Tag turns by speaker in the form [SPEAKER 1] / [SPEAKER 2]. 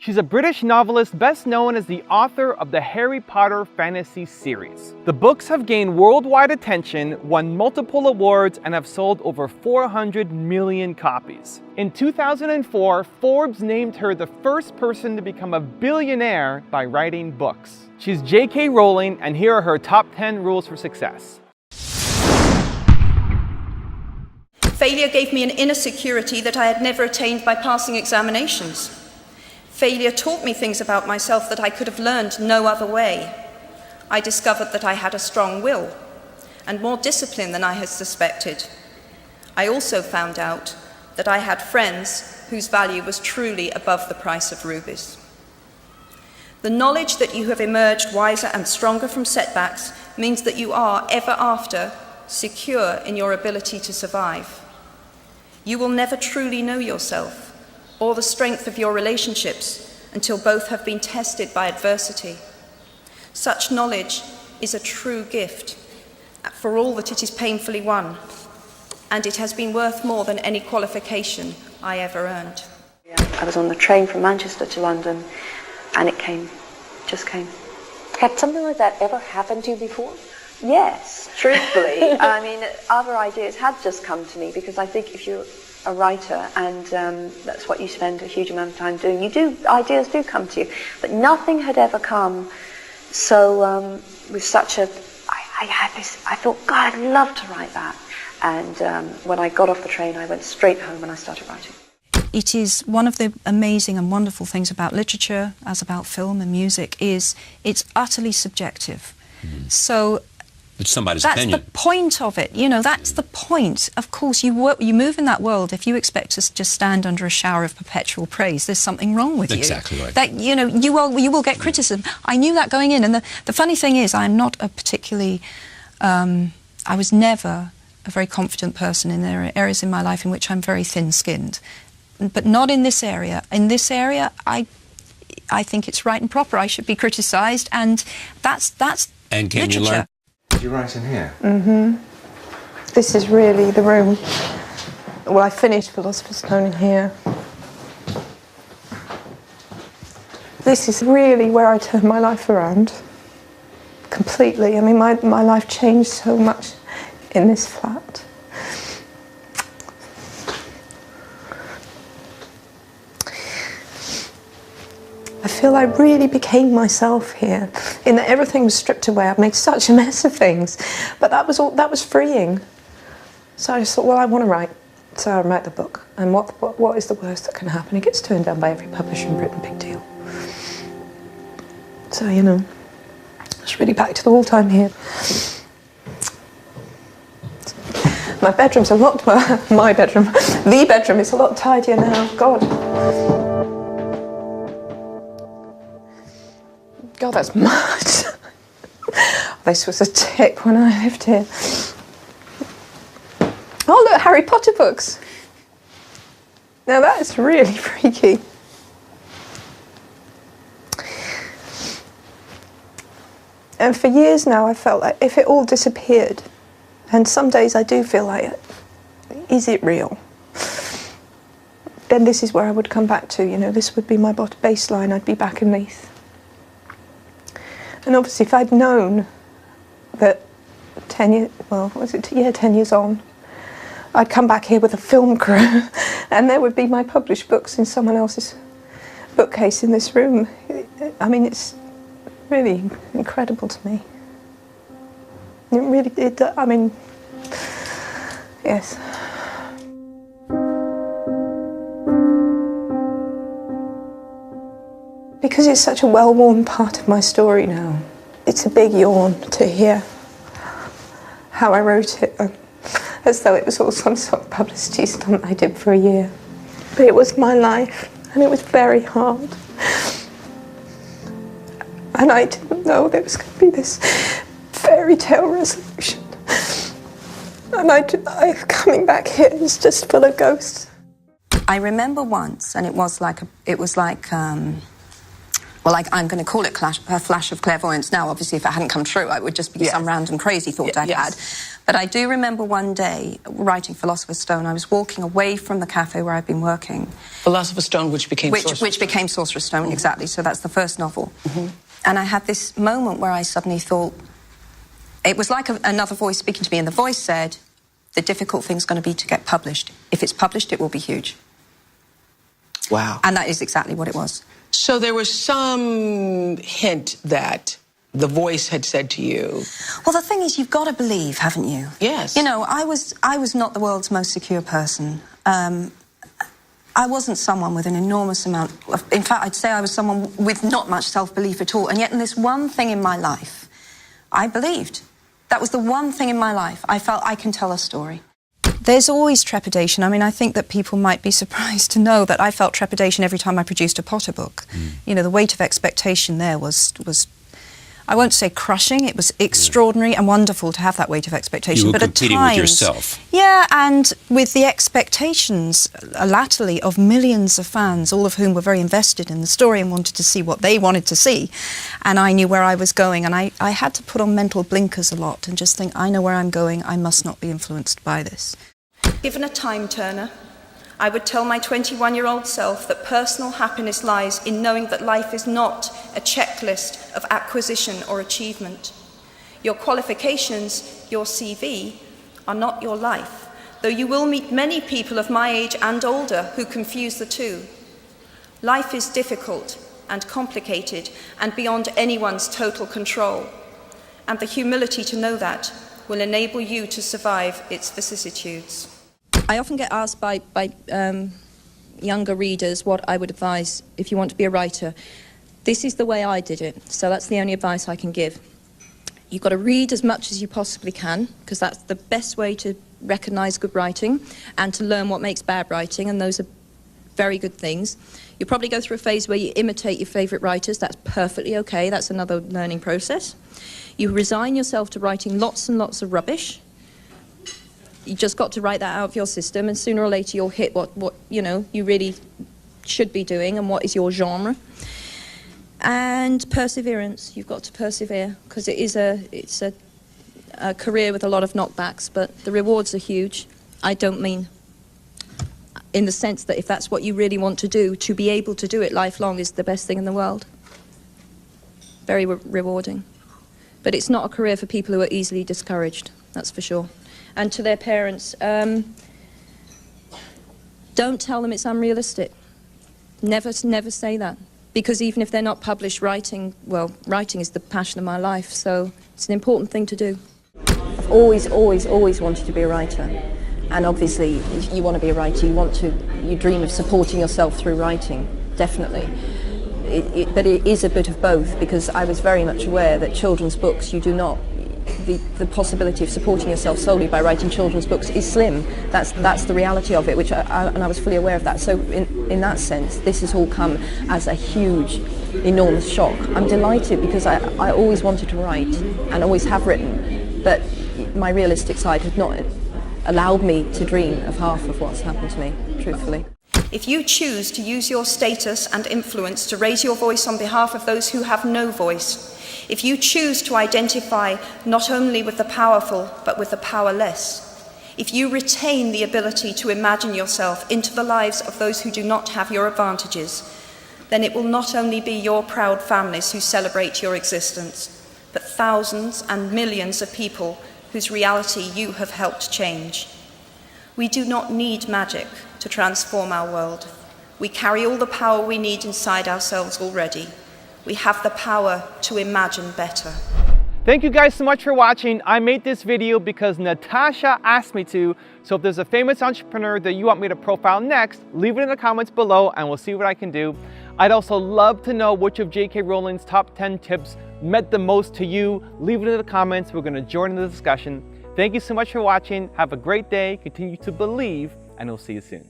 [SPEAKER 1] She's a British novelist best known as the author of the Harry Potter fantasy series. The books have gained worldwide attention, won multiple awards, and have sold over 400 million copies. In 2004, Forbes named her the first person to become a billionaire by writing books. She's J.K. Rowling, and here are her top 10 rules for success.
[SPEAKER 2] Failure gave me an inner security that I had never attained by passing examinations. Failure taught me things about myself that I could have learned no other way. I discovered that I had a strong will and more discipline than I had suspected. I also found out that I had friends whose value was truly above the price of rubies. The knowledge that you have emerged wiser and stronger from setbacks means that you are, ever after, secure in your ability to survive. You will never truly know yourself or the strength of your relationships until both have been tested by adversity. Such knowledge is a true gift, for all that it is painfully won, and it has been worth more than any qualification I ever earned.
[SPEAKER 3] I was on the train from Manchester to London, and it just came.
[SPEAKER 4] Had something like that ever happened to you before?
[SPEAKER 3] Yes, truthfully. I mean, other ideas had just come to me, because I think if you're a writer, and that's what you spend a huge amount of time doing, ideas do come to you, but nothing had ever come so with such a, I thought, God, I'd love to write that. And when I got off the train, I went straight home and I started writing.
[SPEAKER 5] It is one of the amazing and wonderful things about literature, as about film and music, is it's utterly subjective. So
[SPEAKER 6] it's somebody's
[SPEAKER 5] that's
[SPEAKER 6] opinion.
[SPEAKER 5] the point of it, you know, that's the point. Of course, you move in that world. If you expect to just stand under a shower of perpetual praise, there's something wrong with you.
[SPEAKER 6] Exactly right.
[SPEAKER 5] That, you know, you will get criticism. I knew that going in, and the funny thing is, I'm not a particularly, I was never a very confident person. In there are areas in my life in which I'm very thin-skinned, but not in this area. In this area, I think it's right and proper. I should be criticised, and that's
[SPEAKER 6] and can
[SPEAKER 5] literature.
[SPEAKER 6] You learn?
[SPEAKER 7] Did you write in here?
[SPEAKER 8] This is really the room. Well, I finished Philosopher's Stone in here. This is really where I turned my life around. Completely. I mean, my life changed so much in this flat. I feel I really became myself here, in that everything was stripped away. I'd made such a mess of things, but that was freeing. So I just thought, well, I want to write, so I write the book. And what is the worst that can happen? It gets turned down by every publisher in Britain, big deal. So, you know, it's really back to the wall time here. My bedroom's a lot, my bedroom, the bedroom is a lot tidier now, God. God, that's much. This was a tip when I lived here. Oh, look, Harry Potter books. Now that's really freaky. And for years now, I felt like if it all disappeared, and some days I do feel like, is it real? Then this is where I would come back to, you know, this would be my baseline, I'd be back in Leith. And obviously, if I'd known that 10 years on, I'd come back here with a film crew, and there would be my published books in someone else's bookcase in this room. I mean, it's really incredible to me. It really, I mean, yes. Because it's such a well-worn part of my story now, it's a big yawn to hear how I wrote it, as though it was all some sort of publicity stunt I did for a year. But it was my life, and it was very hard. And I didn't know there was going to be this fairy tale resolution. And coming back here is just full of ghosts.
[SPEAKER 5] I remember once, and it was like well, I'm going to call it a flash of clairvoyance now. Obviously, if it hadn't come true, it would just be some random crazy thought I'd had. But I do remember one day, writing Philosopher's Stone, I was walking away from the cafe where I'd been working.
[SPEAKER 7] Philosopher's Stone, which became
[SPEAKER 5] Sorcerer's Stone, exactly. So that's the first novel. And I had this moment where I suddenly thought, it was like another voice speaking to me, and the voice said, the difficult thing's going to be to get published. If it's published, it will be huge.
[SPEAKER 7] Wow.
[SPEAKER 5] And that is exactly what it was.
[SPEAKER 7] So there was some hint that the voice had said to you...
[SPEAKER 5] Well, the thing is, you've got to believe, haven't you?
[SPEAKER 7] Yes.
[SPEAKER 5] You know, I was not the world's most secure person. I wasn't someone with an enormous amount of... In fact, I'd say I was someone with not much self-belief at all. And yet in this one thing in my life, I believed. That was the one thing in my life. I felt I can tell a story. There's always trepidation. I mean, I think that people might be surprised to know that I felt trepidation every time I produced a Potter book. You know, the weight of expectation there was I won't say crushing, it was extraordinary and wonderful to have that weight of expectation.
[SPEAKER 6] You were
[SPEAKER 5] but
[SPEAKER 6] competing
[SPEAKER 5] at times,
[SPEAKER 6] with yourself.
[SPEAKER 5] Yeah, and with the expectations, latterly, of millions of fans, all of whom were very invested in the story and wanted to see what they wanted to see. And I knew where I was going, and I had to put on mental blinkers a lot and just think, I know where I'm going, I must not be influenced by this.
[SPEAKER 2] Given a time turner, I would tell my 21-year-old self that personal happiness lies in knowing that life is not a checklist of acquisition or achievement. Your qualifications, your CV, are not your life, though you will meet many people of my age and older who confuse the two. Life is difficult and complicated and beyond anyone's total control, and the humility to know that will enable you to survive its vicissitudes.
[SPEAKER 5] I often get asked by younger readers what I would advise if you want to be a writer. This is the way I did it, so that's the only advice I can give. You've got to read as much as you possibly can, because that's the best way to recognise good writing and to learn what makes bad writing, and those are very good things. You'll probably go through a phase where you imitate your favourite writers. That's perfectly okay. That's another learning process. You resign yourself to writing lots and lots of rubbish. You just got to write that out of your system, and sooner or later you'll hit what you know you really should be doing and what is your genre. And perseverance. You've got to persevere, because it's a career with a lot of knockbacks, but the rewards are huge. I don't mean in the sense that if that's what you really want to do, to be able to do it lifelong is the best thing in the world. Very rewarding. But it's not a career for people who are easily discouraged, that's for sure. And to their parents, don't tell them it's unrealistic. Never say that. Because even if they're not published writing, well, writing is the passion of my life, so it's an important thing to do.
[SPEAKER 9] I've always wanted to be a writer. And obviously, if you want to be a writer, you dream of supporting yourself through writing, definitely. But it is a bit of both, because I was very much aware that children's books, you do not... The possibility of supporting yourself solely by writing children's books is slim. That's the reality of it, and I was fully aware of that. So in that sense, this has all come as a huge, enormous shock. I'm delighted, because I always wanted to write and always have written, but my realistic side had not allowed me to dream of half of what's happened to me, truthfully.
[SPEAKER 2] If you choose to use your status and influence to raise your voice on behalf of those who have no voice, if you choose to identify not only with the powerful but with the powerless, if you retain the ability to imagine yourself into the lives of those who do not have your advantages, then it will not only be your proud families who celebrate your existence, but thousands and millions of people whose reality you have helped change. We do not need magic to transform our world. We carry all the power we need inside ourselves already. We have the power to imagine better.
[SPEAKER 1] Thank you guys so much for watching. I made this video because Natasha asked me to, so if there's a famous entrepreneur that you want me to profile next, leave it in the comments below and we'll see what I can do. I'd also love to know which of J.K. Rowling's top 10 tips meant the most to you. Leave it in the comments. We're going to join in the discussion. Thank you so much for watching. Have a great day. Continue to believe, and we'll see you soon.